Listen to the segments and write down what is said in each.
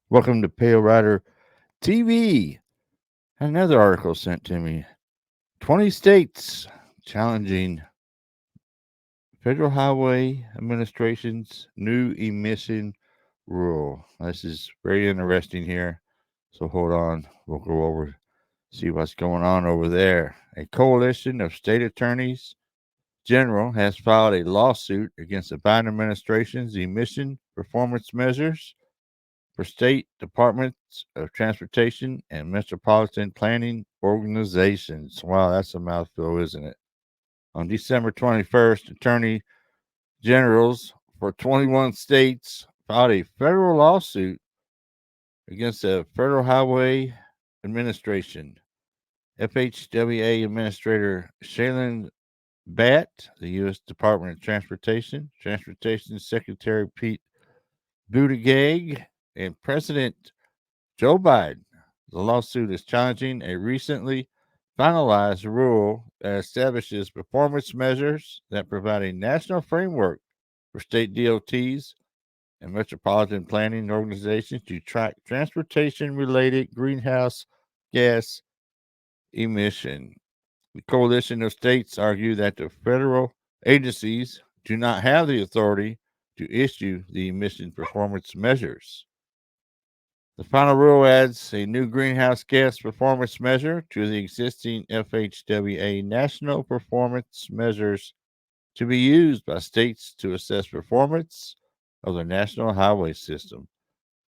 Welcome to Pale Rider TV. Another article sent to me. 20 states challenging Federal Highway Administration's new emission rule. This is very interesting here. So hold on. We'll go over, see what's going on over there. A coalition of state attorneys general has filed a lawsuit against the Biden administration's emission performance measures for state departments of transportation and metropolitan planning organizations. Wow, that's a mouthful, isn't it? On December 21st, attorney generals for 21 states filed a federal lawsuit against the Federal Highway Administration. FHWA Administrator Shaylin Batt, the U.S. Department of Transportation Secretary Pete Buttigieg, and President Joe Biden. The lawsuit is challenging a recently finalized rule that establishes performance measures that provide a national framework for state DOTs and metropolitan planning organizations to track transportation related greenhouse gas emission. The coalition of states argue that the federal agencies do not have the authority to issue the emission performance measures. The final rule adds a new greenhouse gas performance measure to the existing FHWA national performance measures to be used by states to assess performance of the national highway system.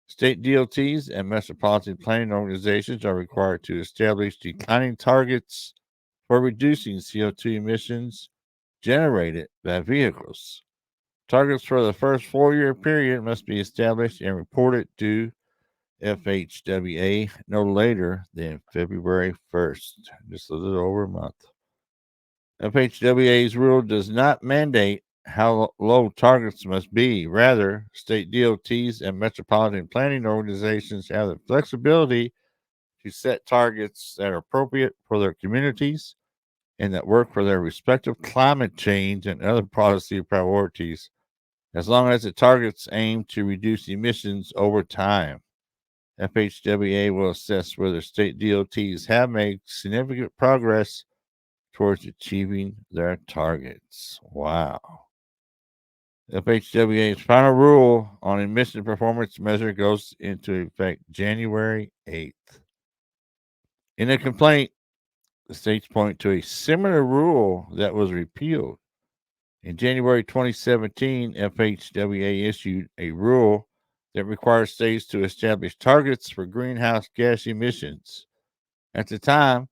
State DOTs and metropolitan planning organizations are required to establish declining targets for reducing CO2 emissions generated by vehicles. Targets for the first 4 year period must be established and reported to FHWA no later than February 1st, just a little over a month. FHWA's rule does not mandate how low targets must be. Rather, state DOTs and metropolitan planning organizations have the flexibility to set targets that are appropriate for their communities and that work for their respective climate change and other policy priorities, as long as the targets aim to reduce emissions over time. FHWA will assess whether state DOTs have made significant progress towards achieving their targets. Wow. FHWA's final rule on emission performance measure goes into effect January 8th. In a complaint, the states point to a similar rule that was repealed. In January 2017, FHWA issued a rule that requires states to establish targets for greenhouse gas emissions. At the time,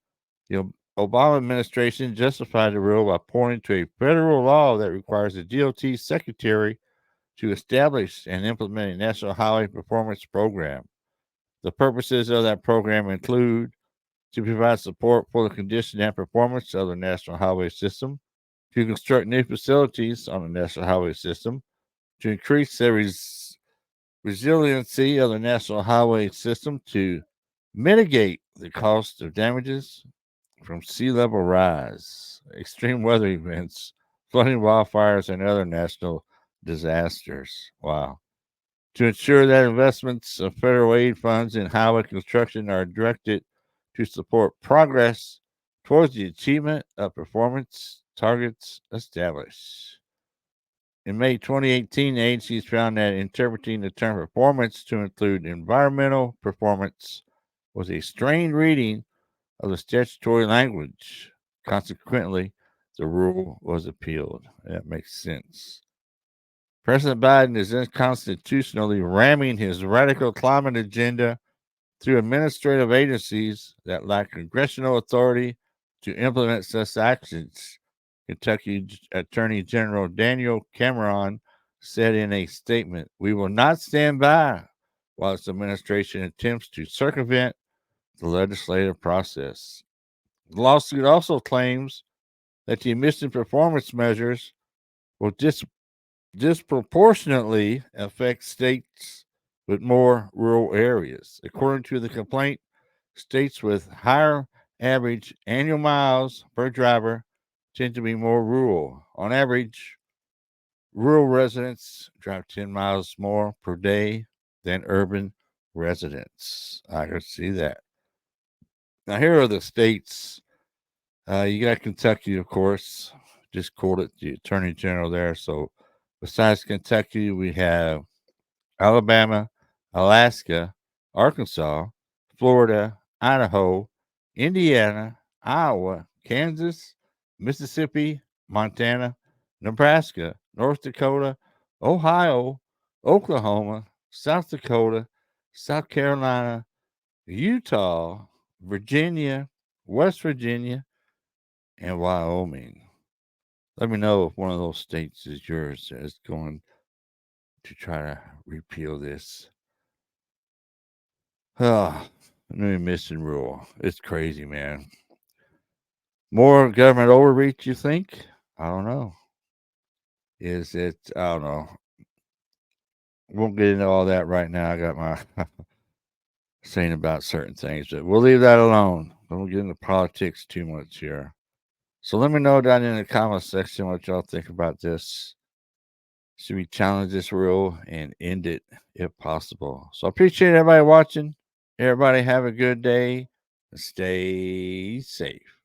the Obama administration justified the rule by pointing to a federal law that requires the DOT secretary to establish and implement a national highway performance program. The purposes of that program include to provide support for the condition and performance of the national highway system, to construct new facilities on the national highway system, to increase the resiliency of the national highway system, to mitigate the cost of damages from sea level rise, extreme weather events, flooding, wildfires, and other national disasters. Wow. To ensure that investments of federal aid funds in highway construction are directed to support progress towards the achievement of performance targets established. In May 2018, the agencies found that interpreting the term performance to include environmental performance was a strained reading of the statutory language. Consequently, the rule was appealed. That makes sense. President Biden is unconstitutionally ramming his radical climate agenda through administrative agencies that lack congressional authority to implement such actions. Kentucky Attorney General Daniel Cameron said in a statement, "We will not stand by while this administration attempts to circumvent the legislative process." The lawsuit also claims that the emission performance measures will disproportionately affect states with more rural areas. According to the complaint, states with higher average annual miles per driver tend to be more rural. On average, rural residents drive 10 miles more per day than urban residents. I can see that. Now, here are the states. You got Kentucky, of course. Just quoted the Attorney General there. So, besides Kentucky, we have Alabama, Alaska, Arkansas, Florida, Idaho, Indiana, Iowa, Kansas, Mississippi, Montana, Nebraska, North Dakota, Ohio, Oklahoma, South Dakota, South Carolina, Utah, Virginia, West Virginia, and Wyoming. Let me know if one of those states is yours that's going to try to repeal this. Oh, new emission rule. It's crazy, man. More government overreach, you think? I don't know. Is it? I don't know. Won't get into all that right now. I got my saying about certain things, but we'll leave that alone. Don't get into politics too much here. So let me know down in the comments section what y'all think about this. Should we challenge this rule and end it if possible? So I appreciate everybody watching. Everybody have a good day. Stay safe.